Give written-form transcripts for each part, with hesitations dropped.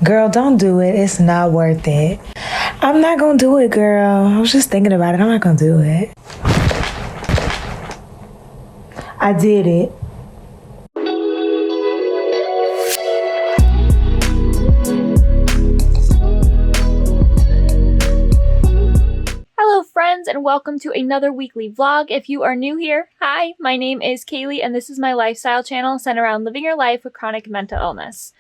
Girl, don't do it. It's not worth it. I'm not gonna do it, girl. I was just thinking about it. I'm not gonna do it. I did it. Hello friends, and welcome to another weekly vlog. If you are new here, hi, my name is Kaylee and this is my lifestyle channel centered around living your life with chronic mental illness.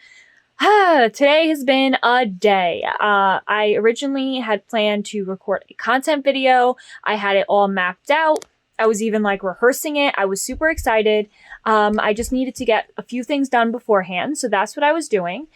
Today has been a day. I originally had planned to record a content video. I had it all mapped out. I was even rehearsing it. I was super excited. I just needed to get a few things done beforehand, so that's what I was doing.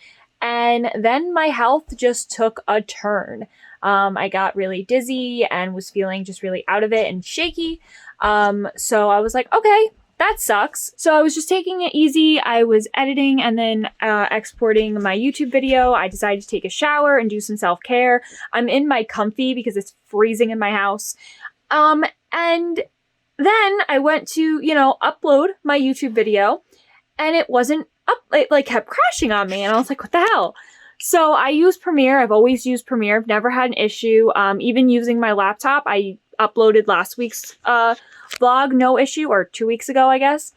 And then my health just took a turn. I got really dizzy and was feeling just really out of it and shaky. So I was like, okay, that sucks. So I was just taking it easy. I was editing and then exporting my YouTube video. I decided to take a shower and do some self-care. I'm in my comfy because it's freezing in my house. And then I went to, upload my YouTube video and it wasn't up. It kept crashing on me and I was like, what the hell? So I use Premiere. I've always used Premiere. I've never had an issue. Even using my laptop, I uploaded last week's vlog, no issue, or 2 weeks ago, I guess.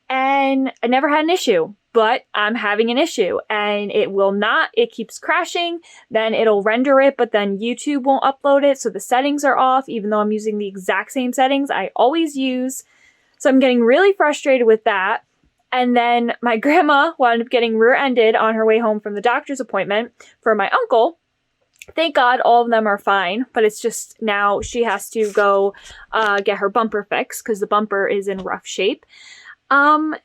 And I never had an issue, but I'm having an issue and it keeps crashing. Then it'll render it, but then YouTube won't upload it. So the settings are off, even though I'm using the exact same settings I always use. So I'm getting really frustrated with that. And then my grandma wound up getting rear-ended on her way home from the doctor's appointment for my uncle. Thank God all of them are fine, but it's just now she has to go get her bumper fixed because the bumper is in rough shape. And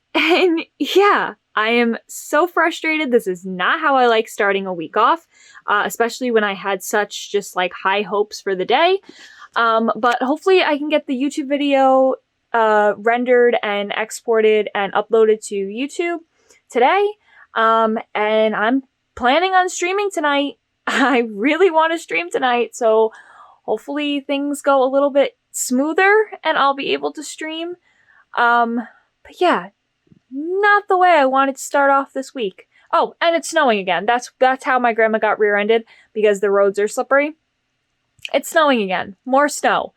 yeah, I am so frustrated. This is not how I like starting a week off, especially when I had such just high hopes for the day. But hopefully I can get the YouTube video rendered and exported and uploaded to YouTube today. And I'm planning on streaming tonight. I really want to stream tonight, so hopefully things go a little bit smoother and I'll be able to stream. But yeah, not the way I wanted to start off this week. Oh, and it's snowing again. That's how my grandma got rear-ended, because the roads are slippery. It's snowing again. More snow.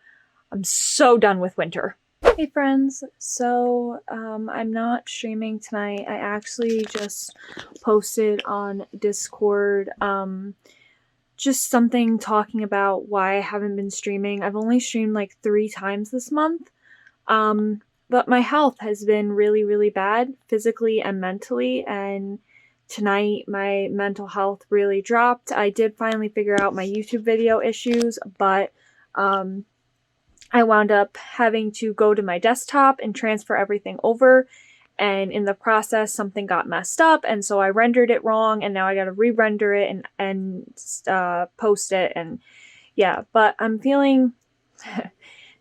I'm so done with winter. Hey friends, so I'm not streaming tonight. I actually just posted on Discord just something talking about why I haven't been streaming. I've only streamed 3 times this month, but my health has been really, really bad physically and mentally, and tonight my mental health really dropped. I did finally figure out my YouTube video issues, but I wound up having to go to my desktop and transfer everything over, and in the process something got messed up, and so I rendered it wrong, and now I gotta re-render it and post it, and yeah, but I'm feeling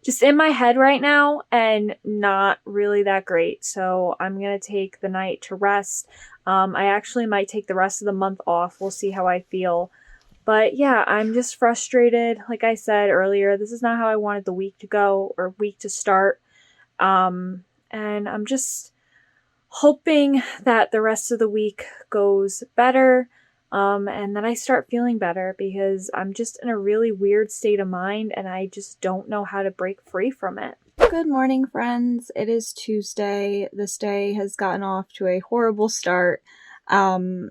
just in my head right now and not really that great, so I'm gonna take the night to rest. I actually might take the rest of the month off. We'll see how I feel. But yeah, I'm just frustrated. Like I said earlier, this is not how I wanted the week to go or week to start. And I'm just hoping that the rest of the week goes better, and that I start feeling better, because I'm just in a really weird state of mind and I just don't know how to break free from it. Good morning, friends. It is Tuesday. This day has gotten off to a horrible start.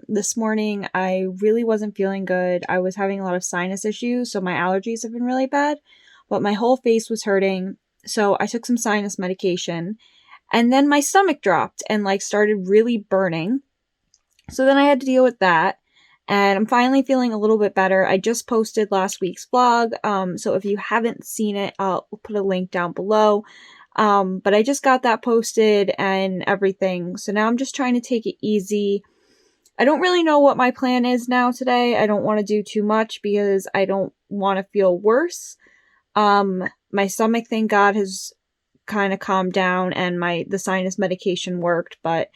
This morning I really wasn't feeling good. I was having a lot of sinus issues, so my allergies have been really bad, but my whole face was hurting, so I took some sinus medication, and then my stomach dropped and started really burning. So then I had to deal with that, and I'm finally feeling a little bit better. I just posted last week's vlog, so if you haven't seen it, I'll put a link down below. But I just got that posted and everything, so now I'm just trying to take it easy. I don't really know what my plan is now today. I don't want to do too much because I don't want to feel worse. My stomach, thank God, has kind of calmed down and the sinus medication worked, but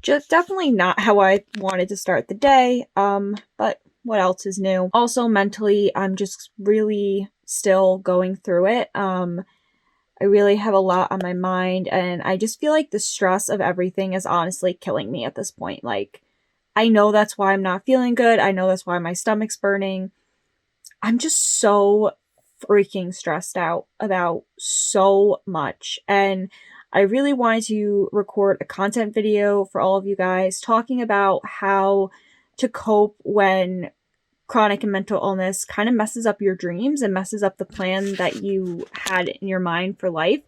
just definitely not how I wanted to start the day. But what else is new? Also mentally, I'm just really still going through it. I really have a lot on my mind, and I just feel like the stress of everything is honestly killing me at this point. I know that's why I'm not feeling good. I know that's why my stomach's burning. I'm just so freaking stressed out about so much. And I really wanted to record a content video for all of you guys talking about how to cope when chronic and mental illness kind of messes up your dreams and messes up the plan that you had in your mind for life.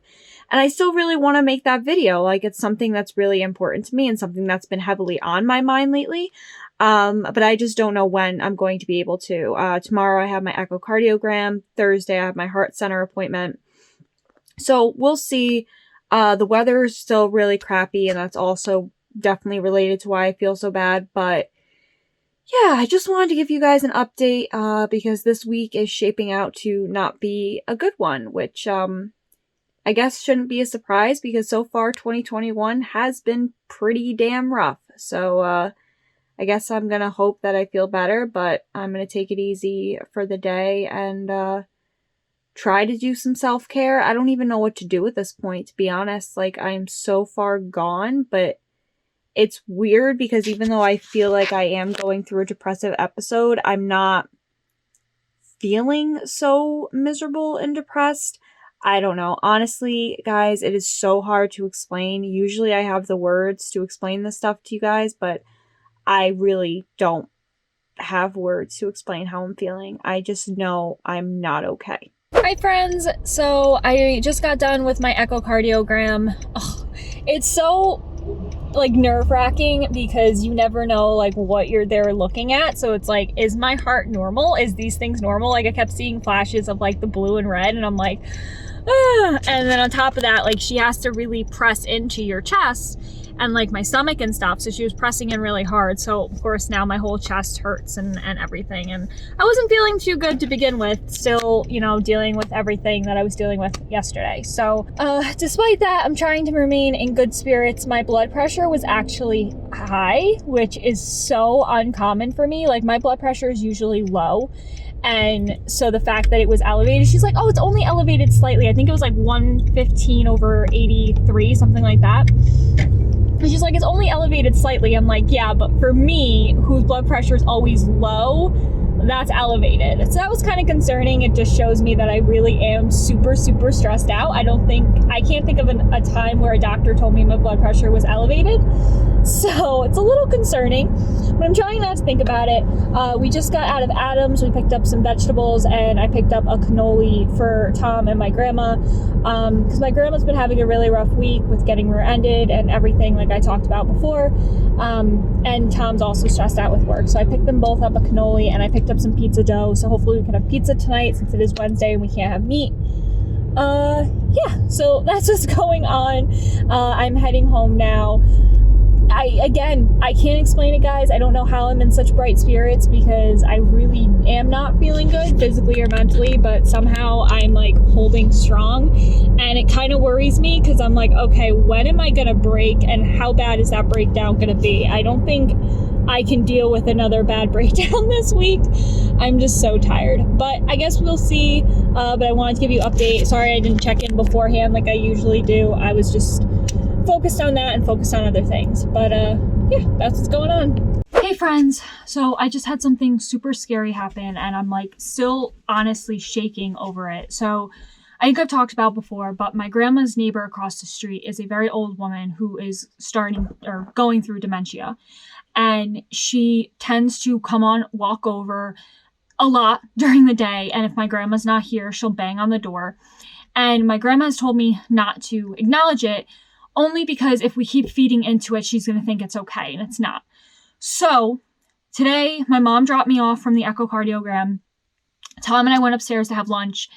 And I still really want to make that video. Like, it's something that's really important to me and something that's been heavily on my mind lately. But I just don't know when I'm going to be able to. Tomorrow I have my echocardiogram. Thursday I have my heart center appointment. So we'll see. The weather is still really crappy, and that's also definitely related to why I feel so bad. But yeah, I just wanted to give you guys an update, because this week is shaping out to not be a good one, which, I guess shouldn't be a surprise because so far 2021 has been pretty damn rough. So, I guess I'm gonna hope that I feel better, but I'm gonna take it easy for the day and, try to do some self-care. I don't even know what to do at this point, to be honest. Like, I'm so far gone, but it's weird because even though I feel like I am going through a depressive episode, I'm not feeling so miserable and depressed. I don't know. Honestly, guys, it is so hard to explain. Usually I have the words to explain this stuff to you guys, but I really don't have words to explain how I'm feeling. I just know I'm not okay. Hi friends, so I just got done with my echocardiogram. Oh, it's so like nerve-wracking because you never know like what you're there looking at. So it's like, is my heart normal? Is these things normal? Like, I kept seeing flashes of like the blue and red and I'm like, ah. And then on top of that, like, she has to really press into your chest and like my stomach and stuff. So she was pressing in really hard. So of course now my whole chest hurts and everything. And I wasn't feeling too good to begin with, still, you know, dealing with everything that I was dealing with yesterday. So despite that, I'm trying to remain in good spirits. My blood pressure was actually high, which is so uncommon for me. Like, my blood pressure is usually low. And so the fact that it was elevated, she's like, oh, it's only elevated slightly. I think it was like 115/83, something like that. And she's like, it's only elevated slightly. I'm like, yeah, but for me, whose blood pressure is always low, that's elevated. So that was kind of concerning. It just shows me that I really am super, super stressed out. I can't think of a time where a doctor told me my blood pressure was elevated. So it's a little concerning, but I'm trying not to think about it. We just got out of Adam's. We picked up some vegetables and I picked up a cannoli for Tom and my grandma. Because my grandma's been having a really rough week with getting rear-ended and everything like I talked about before. And Tom's also stressed out with work. So I picked them both up a cannoli and I picked up some pizza dough. So hopefully we can have pizza tonight since it is Wednesday and we can't have meat. Yeah, so that's what's going on. I'm heading home now. I can't explain it, guys. I don't know how I'm in such bright spirits because I really am not feeling good physically or mentally, but somehow I'm like holding strong, and it kind of worries me because I'm like, okay, when am I gonna break and how bad is that breakdown gonna be? I don't think I can deal with another bad breakdown this week. I'm just so tired, but I guess we'll see. But I wanted to give you an update. Sorry I didn't check in beforehand like I usually do. I was just focused on that and focused on other things. But yeah, that's what's going on. Hey friends, so I just had something super scary happen and I'm like still honestly shaking over it. So I think I've talked about before, but my grandma's neighbor across the street is a very old woman who is going through dementia. And she tends to walk over a lot during the day. And if my grandma's not here, she'll bang on the door. And my grandma has told me not to acknowledge it, only because if we keep feeding into it, she's going to think it's okay, and it's not. So today, my mom dropped me off from the echocardiogram. Tom and I went upstairs to have lunch,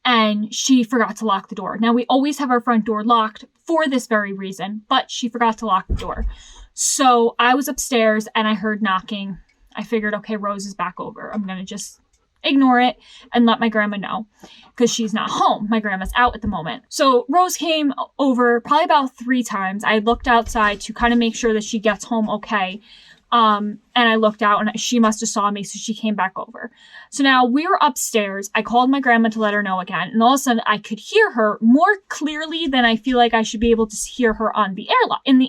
and she forgot to lock the door. Now, we always have our front door locked for this very reason, but she forgot to lock the door. So I was upstairs, and I heard knocking. I figured, okay, Rose is back over. I'm going to just ignore it and let my grandma know because she's not home. My grandma's out at the moment. So Rose came over probably about 3 times. I looked outside to kind of make sure that she gets home okay. And I looked out and she must have saw me, so she came back over. So now we were upstairs. I called my grandma to let her know again. And all of a sudden I could hear her more clearly than I feel like I should be able to hear her on the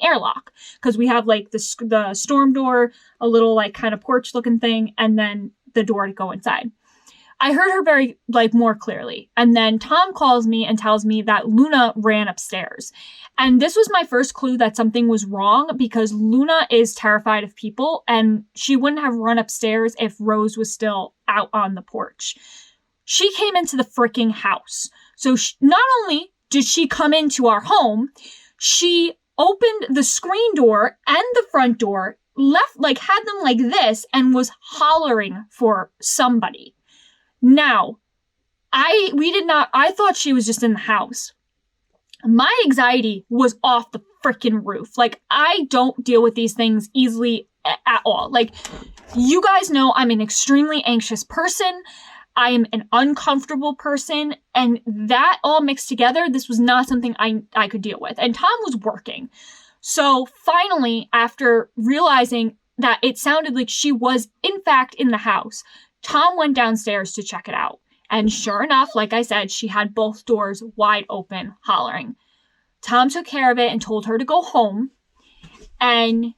airlock. Because we have like the storm door, a little like kind of porch looking thing, and then the door to go inside. I heard her very, like, more clearly. And then Tom calls me and tells me that Luna ran upstairs. And this was my first clue that something was wrong, because Luna is terrified of people and she wouldn't have run upstairs if Rose was still out on the porch. She came into the freaking house. So not only did she come into our home, she opened the screen door and the front door, had them like this, and was hollering for somebody. Now, I thought she was just in the house. My anxiety was off the freaking roof. Like, I don't deal with these things easily at all. Like, you guys know I'm an extremely anxious person. I am an uncomfortable person. And that all mixed together, this was not something I could deal with. And Tom was working. So finally, after realizing that it sounded like she was, in fact, in the house, Tom went downstairs to check it out. And sure enough, like I said, she had both doors wide open, hollering. Tom took care of it and told her to go home. And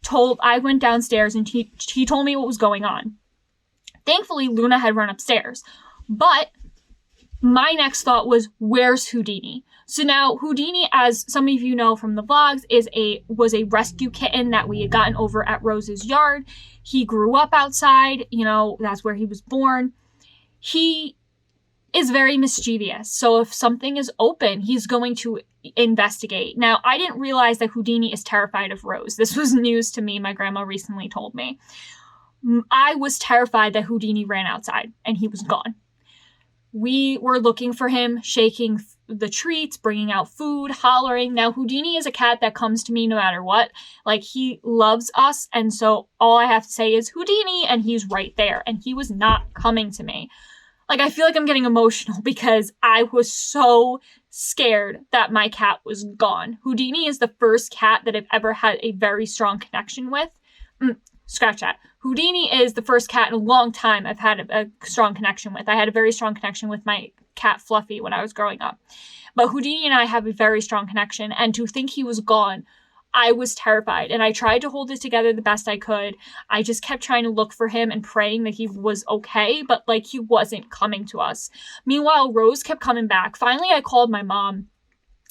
I went downstairs and he told me what was going on. Thankfully, Luna had run upstairs. But my next thought was, where's Houdini? So now Houdini, as some of you know from the vlogs, was a rescue kitten that we had gotten over at Rose's yard. He grew up outside, that's where he was born. He is very mischievous. So if something is open, he's going to investigate. Now, I didn't realize that Houdini is terrified of Rose. This was news to me. My grandma recently told me. I was terrified that Houdini ran outside and he was gone. We were looking for him, shaking the treats, bringing out food, hollering. Now, Houdini is a cat that comes to me no matter what. Like, he loves us. And so all I have to say is Houdini, and he's right there. And he was not coming to me. Like, I feel like I'm getting emotional because I was so scared that my cat was gone. Houdini is the first cat that I've ever had a very strong connection with. Scratch that. Houdini is the first cat in a long time I've had a strong connection with. I had a very strong connection with my cat Fluffy when I was growing up. But Houdini and I have a very strong connection, and to think he was gone, I was terrified. And I tried to hold it together the best I could. I just kept trying to look for him and praying that he was okay, but he wasn't coming to us. Meanwhile, Rose kept coming back. Finally, I called my mom.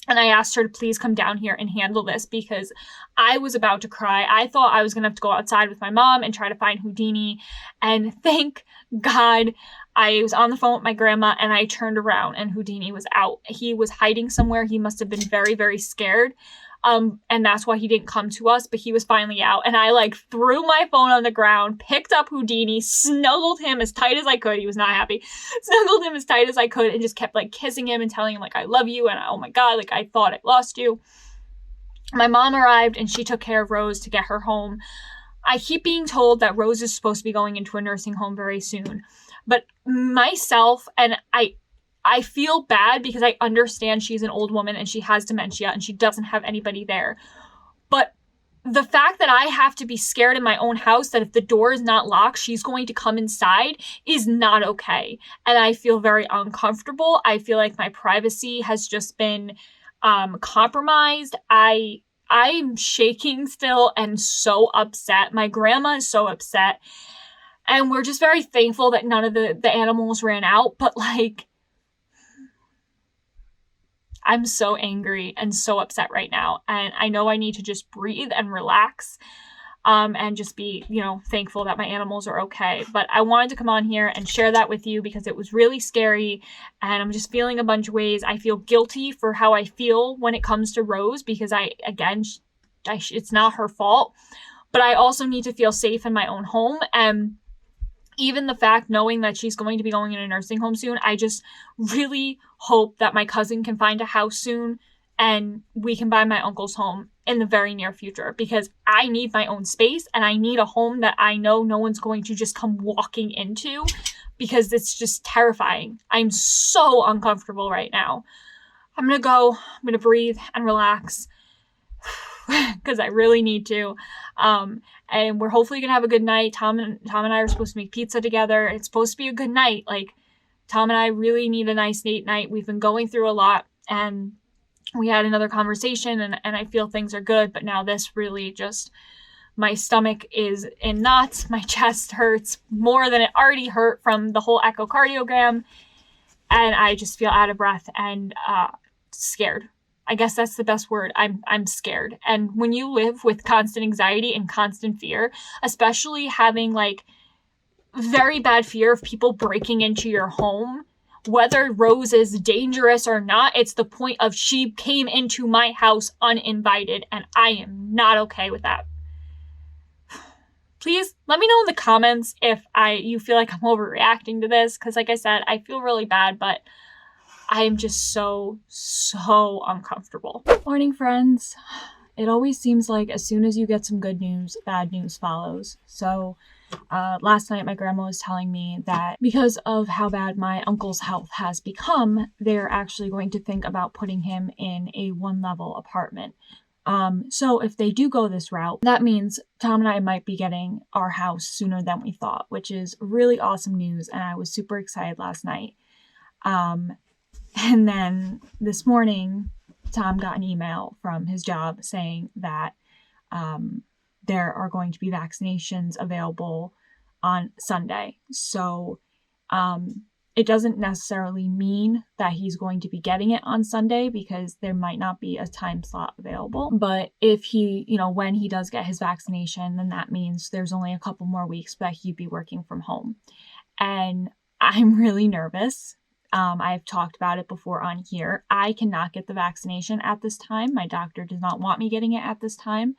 And I asked her to please come down here and handle this because I was about to cry. I thought I was going to have to go outside with my mom and try to find Houdini. And thank God I was on the phone with my grandma and I turned around and Houdini was out. He was hiding somewhere. He must have been very, very scared. And that's why he didn't come to us, but he was finally out. And I threw my phone on the ground, picked up Houdini, snuggled him as tight as I could. He was not happy. Snuggled him as tight as I could and just kept kissing him and telling him I love you. And oh my God, I thought I lost you. My mom arrived and she took care of Rose to get her home. I keep being told that Rose is supposed to be going into a nursing home very soon. But myself, and I feel bad because I understand she's an old woman and she has dementia and she doesn't have anybody there. But the fact that I have to be scared in my own house that if the door is not locked, she's going to come inside is not okay. And I feel very uncomfortable. I feel like my privacy has just been compromised. I'm shaking still and so upset. My grandma is so upset. And we're just very thankful that none of the animals ran out. But I'm so angry and so upset right now. And I know I need to just breathe and relax and just be, thankful that my animals are okay. But I wanted to come on here and share that with you because it was really scary. And I'm just feeling a bunch of ways. I feel guilty for how I feel when it comes to Rose because it's not her fault. But I also need to feel safe in my own home. And even the fact knowing that she's going to be going in a nursing home soon, I just really hope that my cousin can find a house soon and we can buy my uncle's home in the very near future because I need my own space and I need a home that I know no one's going to just come walking into because it's just terrifying. I'm so uncomfortable right now. I'm going to go. I'm going to breathe and relax. because I really need to. And we're hopefully gonna have a good night. Tom and I are supposed to make pizza together. It's supposed to be a good night. Like, Tom and I really need a nice date night. We've been going through a lot, and we had another conversation, and I feel things are good, but now this really just, my stomach is in knots. My chest hurts more than it already hurt from the whole echocardiogram, and I just feel out of breath and scared. I guess that's the best word. I'm scared. And when you live with constant anxiety and constant fear, especially having like very bad fear of people breaking into your home, whether Rose is dangerous or not, it's the point of she came into my house uninvited, and I am not okay with that. Please let me know in the comments if you feel like I'm overreacting to this, because like I said, I feel really bad, but I am just so uncomfortable. Morning, friends. It always seems like as soon as you get some good news, bad news follows. So last night my grandma was telling me that because of how bad my uncle's health has become, they're actually going to think about putting him in a 1-level apartment. So if they do go this route, that means Tom and I might be getting our house sooner than we thought, which is really awesome news. And I was super excited last night. And then this morning, Tom got an email from his job saying that there are going to be vaccinations available on Sunday. So it doesn't necessarily mean that he's going to be getting it on Sunday, because there might not be a time slot available. But if he, when he does get his vaccination, then that means there's only a couple more weeks that he'd be working from home. And I'm really nervous. I've talked about it before on here. I cannot get the vaccination at this time. My doctor does not want me getting it at this time,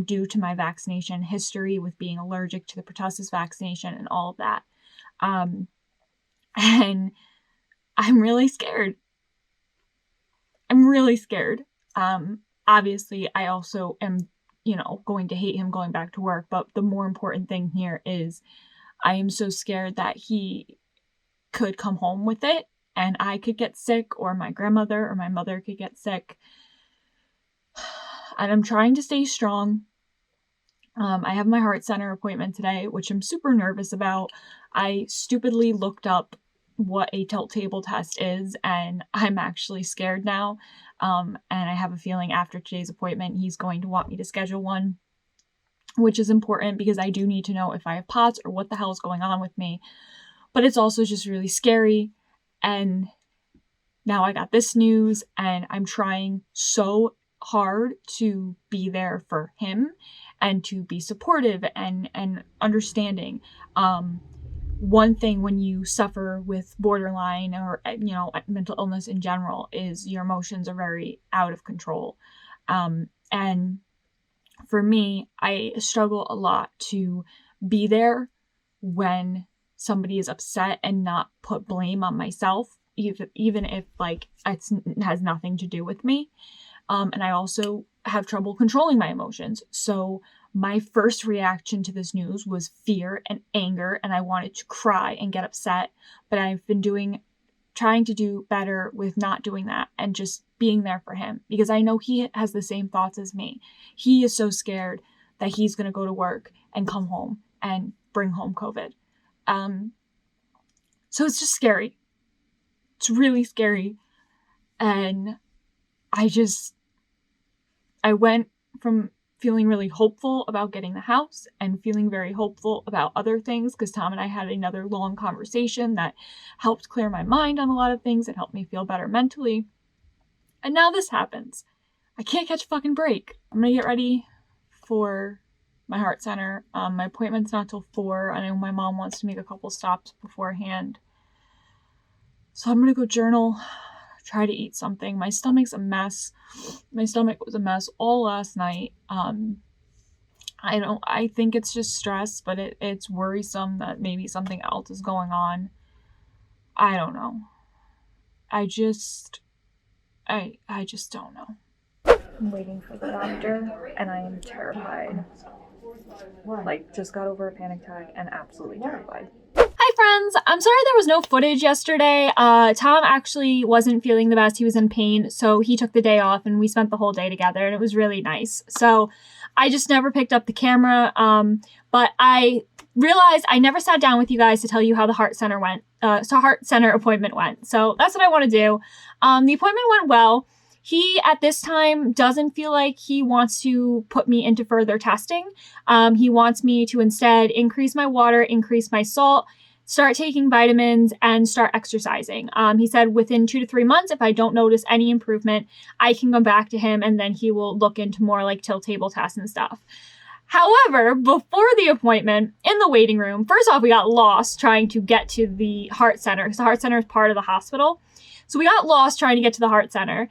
due to my vaccination history with being allergic to the pertussis vaccination and all of that. And I'm really scared. Obviously, I also am, going to hate him going back to work. But the more important thing here is I am so scared that he could come home with it and I could get sick, or my grandmother or my mother could get sick. And I'm trying to stay strong. I have my heart center appointment today, which I'm super nervous about. I stupidly looked up what a tilt table test is, and I'm actually scared now. And I have a feeling after today's appointment, he's going to want me to schedule one, which is important because I do need to know if I have POTS or what the hell is going on with me. But it's also just really scary. And now I got this news, and I'm trying so hard to be there for him and to be supportive and understanding. One thing when you suffer with borderline or, mental illness in general is your emotions are very out of control. And for me, I struggle a lot to be there when somebody is upset and not put blame on myself, even if it has nothing to do with me. And I also have trouble controlling my emotions. So my first reaction to this news was fear and anger, and I wanted to cry and get upset. But I've been trying to do better with not doing that and just being there for him, because I know he has the same thoughts as me. He is so scared that he's going to go to work and come home and bring home COVID. So it's just scary. It's really scary. And I went from feeling really hopeful about getting the house and feeling very hopeful about other things, because Tom and I had another long conversation that helped clear my mind on a lot of things and helped me feel better mentally. And now this happens. I can't catch a fucking break. I'm gonna get ready for my heart center. My appointment's not till 4. I know my mom wants to make a couple stops beforehand. So I'm gonna go journal, try to eat something. My stomach's a mess. My stomach was a mess all last night. I think it's just stress, but it's worrisome that maybe something else is going on. I don't know. I just don't know. I'm waiting for the doctor, and I am terrified. Just got over a panic attack and absolutely terrified. Hi friends, I'm sorry there was no footage yesterday. Tom actually wasn't feeling the best. He was in pain, so he took the day off and we spent the whole day together and it was really nice. So I just never picked up the camera, but I realized I never sat down with you guys to tell you how the heart center appointment went. So that's what I want to do. The appointment went well. He, at this time, doesn't feel like he wants to put me into further testing. He wants me to instead increase my water, increase my salt, start taking vitamins, and start exercising. He said within 2 to 3 months, if I don't notice any improvement, I can go back to him and then he will look into more like tilt table tests and stuff. However, before the appointment, in the waiting room, first off, we got lost trying to get to the heart center because the heart center is part of the hospital. So we got lost trying to get to the heart center.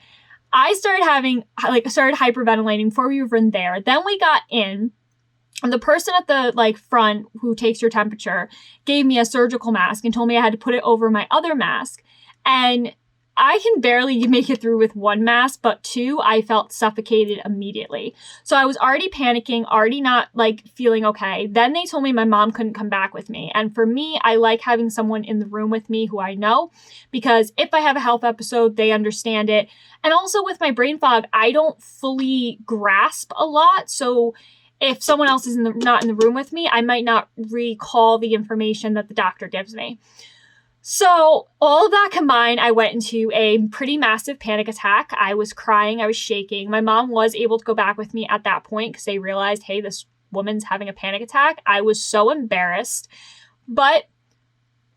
I started hyperventilating before we were in there. Then we got in, and the person at the front who takes your temperature gave me a surgical mask and told me I had to put it over my other mask. And I can barely make it through with one mask, but two, I felt suffocated immediately. So I was already panicking, already not feeling okay. Then they told me my mom couldn't come back with me. And for me, I like having someone in the room with me who I know, because if I have a health episode, they understand it. And also with my brain fog, I don't fully grasp a lot. So if someone else is not in the room with me, I might not recall the information that the doctor gives me. So all of that combined, I went into a pretty massive panic attack. I was crying. I was shaking. My mom was able to go back with me at that point because they realized, hey, this woman's having a panic attack. I was so embarrassed. But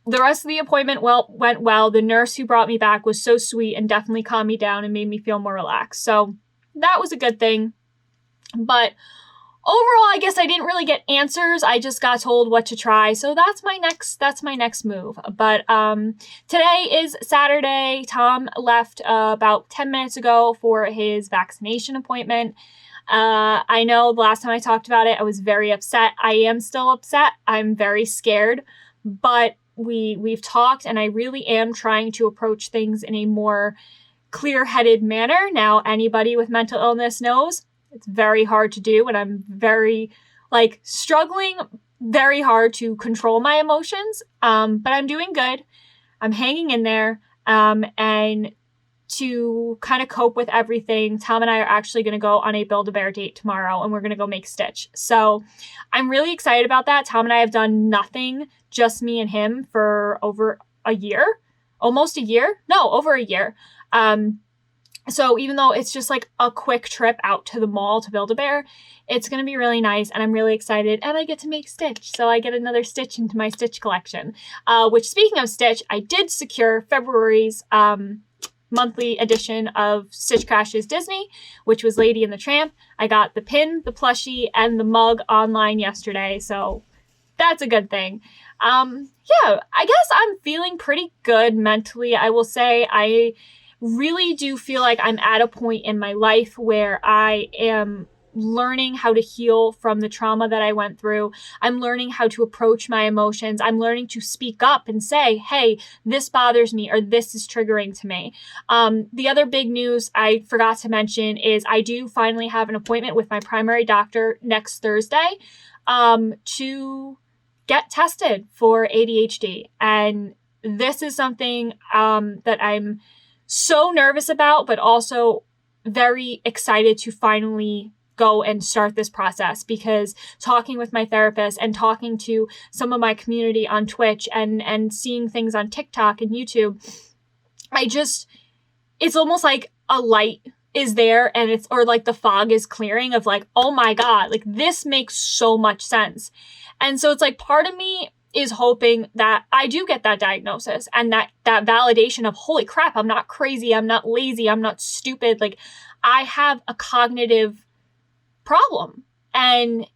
the rest of the appointment went well. The nurse who brought me back was so sweet and definitely calmed me down and made me feel more relaxed. So that was a good thing. But overall, I guess I didn't really get answers. I just got told what to try. So that's my next move. But today is Saturday. Tom left about 10 minutes ago for his vaccination appointment. I know the last time I talked about it, I was very upset. I am still upset. I'm very scared. But we've talked, and I really am trying to approach things in a more clear-headed manner. Now, anybody with mental illness knows it's very hard to do, and I'm very, struggling very hard to control my emotions, but I'm doing good. I'm hanging in there, and to kind of cope with everything, Tom and I are actually going to go on a Build-A-Bear date tomorrow, and we're going to go make Stitch. So I'm really excited about that. Tom and I have done nothing, just me and him, for over a year. Almost a year? No, over a year. So even though it's just a quick trip out to the mall to Build-A-Bear, it's going to be really nice, and I'm really excited, and I get to make Stitch. So I get another Stitch into my Stitch collection, which, speaking of Stitch, I did secure February's monthly edition of Stitch Crashes Disney, which was Lady and the Tramp. I got the pin, the plushie, and the mug online yesterday, so that's a good thing. Yeah, I guess I'm feeling pretty good mentally. I will say I really do feel like I'm at a point in my life where I am learning how to heal from the trauma that I went through. I'm learning how to approach my emotions. I'm learning to speak up and say, hey, this bothers me, or this is triggering to me. The other big news I forgot to mention is I do finally have an appointment with my primary doctor next Thursday to get tested for ADHD. And this is something that I'm so nervous about, but also very excited to finally go and start this process, because talking with my therapist and talking to some of my community on Twitch and seeing things on TikTok and YouTube, it's almost like a light is there, and the fog is clearing of oh my God, this makes so much sense. And so it's part of me is hoping that I do get that diagnosis and that validation of, holy crap, I'm not crazy, I'm not lazy, I'm not stupid. I have a cognitive problem. And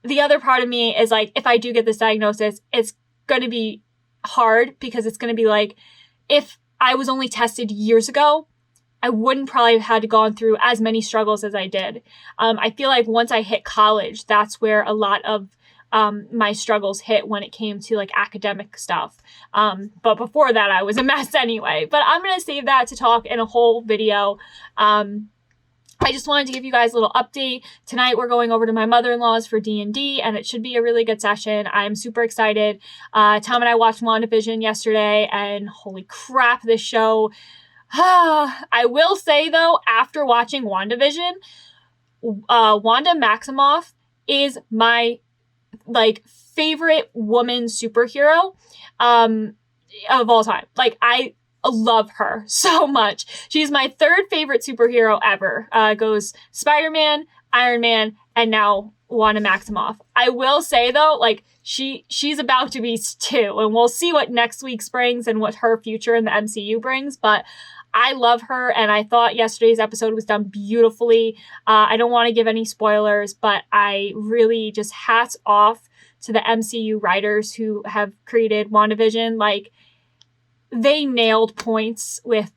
the other part of me is if I do get this diagnosis, it's going to be hard, because it's going to be if I was only tested years ago, I wouldn't probably have had to gone through as many struggles as I did. I feel like once I hit college, that's where a lot of my struggles hit when it came to academic stuff. But before that, I was a mess anyway. But I'm going to save that to talk in a whole video. I just wanted to give you guys a little update. Tonight we're going over to my mother-in-law's for D&D, and it should be a really good session. I'm super excited. Tom and I watched WandaVision yesterday, and holy crap, this show. I will say, though, after watching WandaVision, Wanda Maximoff is my, favorite woman superhero of all time. I love her so much. She's my third favorite superhero ever. Goes Spider-Man, Iron Man, and now Wanda Maximoff. I will say though, she's about to be two, and we'll see what next week's brings and what her future in the MCU brings, but I love her, and I thought yesterday's episode was done beautifully. I don't want to give any spoilers, but I really just hats off to the MCU writers who have created WandaVision. They nailed points with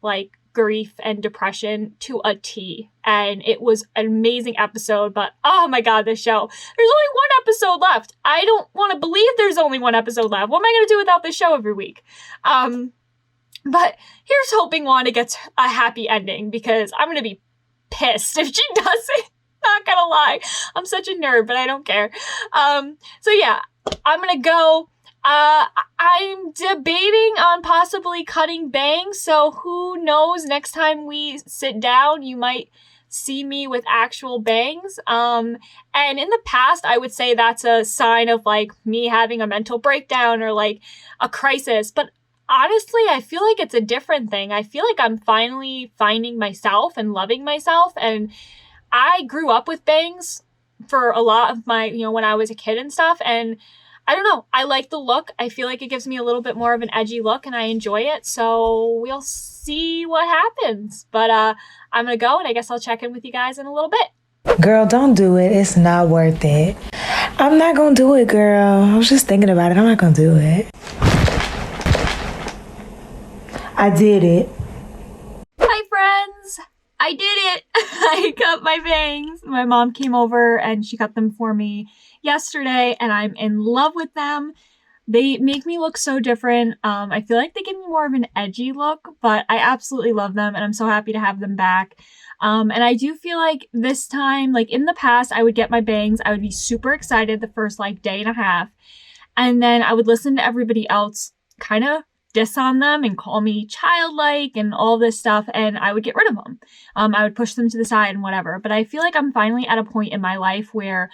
grief and depression to a T. And it was an amazing episode, but oh my God, this show. There's only one episode left. I don't want to believe there's only one episode left. What am I going to do without this show every week? But here's hoping Wanda gets a happy ending, because I'm going to be pissed if she doesn't. Not gonna lie. I'm such a nerd, but I don't care. So yeah, I'm going to go. I'm debating on possibly cutting bangs, so who knows, next time we sit down, you might see me with actual bangs. And in the past, I would say that's a sign of me having a mental breakdown or a crisis, but honestly, I feel like it's a different thing. I feel like I'm finally finding myself and loving myself, and I grew up with bangs for a lot of my, when I was a kid and stuff, and I don't know. I like the look. I feel like it gives me a little bit more of an edgy look, and I enjoy it. So we'll see what happens. But I'm going to go, and I guess I'll check in with you guys in a little bit. Girl, don't do it. It's not worth it. I'm not going to do it, girl. I was just thinking about it. I'm not going to do it. I did it. Hi, friends. I did it. I cut my bangs. My mom came over and she cut them for me yesterday, and I'm in love with them. They make me look so different. I feel like they give me more of an edgy look, but I absolutely love them, and I'm so happy to have them back. And I do feel like this time, in the past, I would get my bangs. I would be super excited the first day and a half, and then I would listen to everybody else kind of diss on them and call me childlike and all this stuff, and I would get rid of them. I would push them to the side and whatever. But I feel like I'm finally at a point in my life where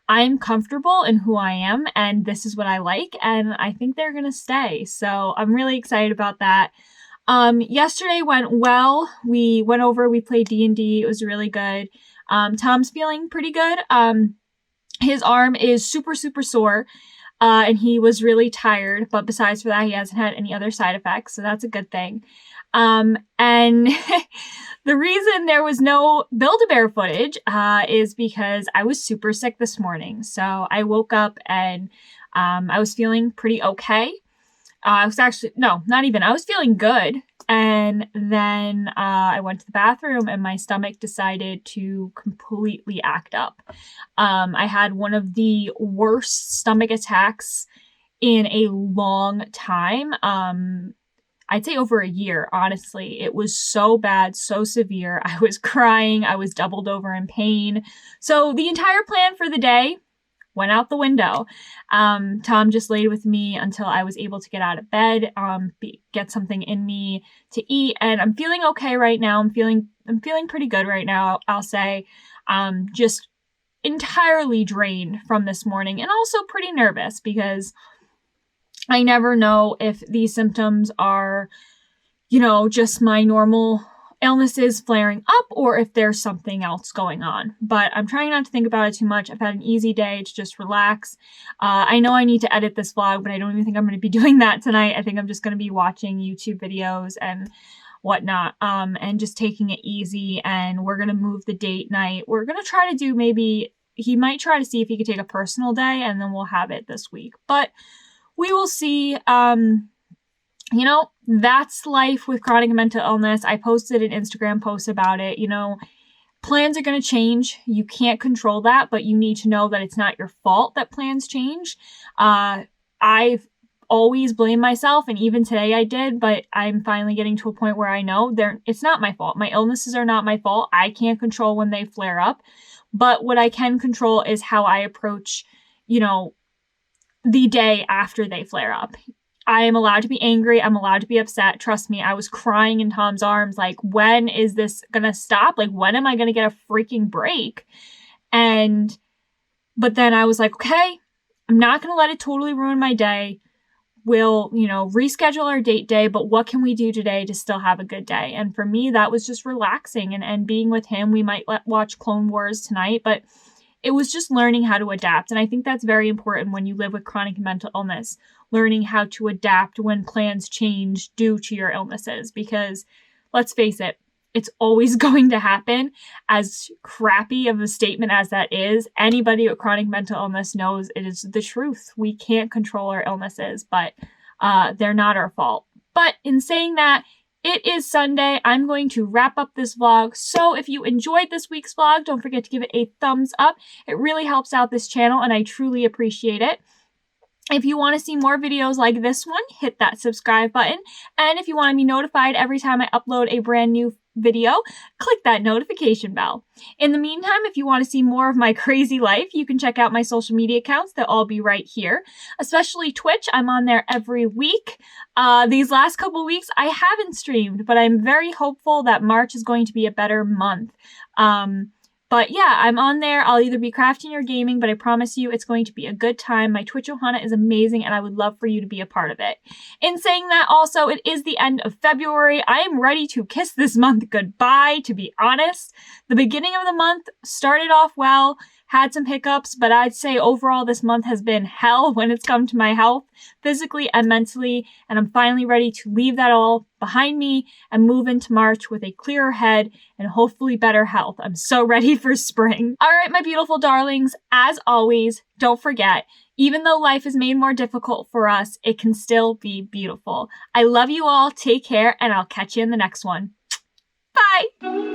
I'm comfortable in who I am, and this is what I like, and I think they're gonna stay. So I'm really excited about that. Yesterday went well. We went over, we played D&D. It was really good. Tom's feeling pretty good. His arm is super, super sore. And he was really tired, but besides for that, he hasn't had any other side effects, so that's a good thing. And the reason there was no Build-A-Bear footage is because I was super sick this morning. So I woke up and I was feeling pretty okay. I was feeling good. And then I went to the bathroom and my stomach decided to completely act up. I had one of the worst stomach attacks in a long time. I'd say over a year, honestly. It was so bad, so severe. I was crying. I was doubled over in pain. So the entire plan for the day went out the window. Tom just laid with me until I was able to get out of bed, get something in me to eat, and I'm feeling okay right now. I'm feeling pretty good right now, I'll say. Just entirely drained from this morning, and also pretty nervous because I never know if these symptoms are, just my normal illnesses flaring up or if there's something else going on. But I'm trying not to think about it too much. I've had an easy day to just relax. I know I need to edit this vlog, but I don't even think I'm going to be doing that tonight. I think I'm just going to be watching YouTube videos and whatnot, and just taking it easy. And we're going to move the date night. We're going to try to do he might try to see if he could take a personal day, and then we'll have it this week. But we will see. That's life with chronic mental illness. I posted an Instagram post about it. Plans are going to change. You can't control that, but you need to know that it's not your fault that plans change. I've always blame myself, and even today I did, but I'm finally getting to a point where I know it's not my fault. My illnesses are not my fault. I can't control when they flare up. But what I can control is how I approach, the day after they flare up. I am allowed to be angry. I'm allowed to be upset. Trust me, I was crying in Tom's arms. Like, when is this going to stop? Like, when am I going to get a freaking break? But then I was like, okay, I'm not going to let it totally ruin my day. We'll, reschedule our date day, but what can we do today to still have a good day? And for me, that was just relaxing and being with him. We might watch Clone Wars tonight, but it was just learning how to adapt. And I think that's very important when you live with chronic mental illness, learning how to adapt when plans change due to your illnesses. Because let's face it, it's always going to happen. As crappy of a statement as that is, anybody with chronic mental illness knows it is the truth. We can't control our illnesses, but they're not our fault. But in saying that, it is Sunday. I'm going to wrap up this vlog. So if you enjoyed this week's vlog, don't forget to give it a thumbs up. It really helps out this channel and I truly appreciate it. If you want to see more videos like this one, hit that subscribe button. And if you want to be notified every time I upload a brand new video, click that notification bell. In the meantime, if you want to see more of my crazy life, you can check out my social media accounts. They'll all be right here, especially Twitch. I'm on there every week. These last couple weeks, I haven't streamed, but I'm very hopeful that March is going to be a better month. But yeah, I'm on there. I'll either be crafting or gaming, but I promise you it's going to be a good time. My Twitch Ohana is amazing and I would love for you to be a part of it. In saying that also, it is the end of February. I am ready to kiss this month goodbye, to be honest. The beginning of the month started off well, had some hiccups, but I'd say overall this month has been hell when it's come to my health, physically and mentally, and I'm finally ready to leave that all behind me and move into March with a clearer head and hopefully better health. I'm so ready for spring. All right, my beautiful darlings, as always, don't forget, even though life is made more difficult for us, it can still be beautiful. I love you all, take care, and I'll catch you in the next one. Bye!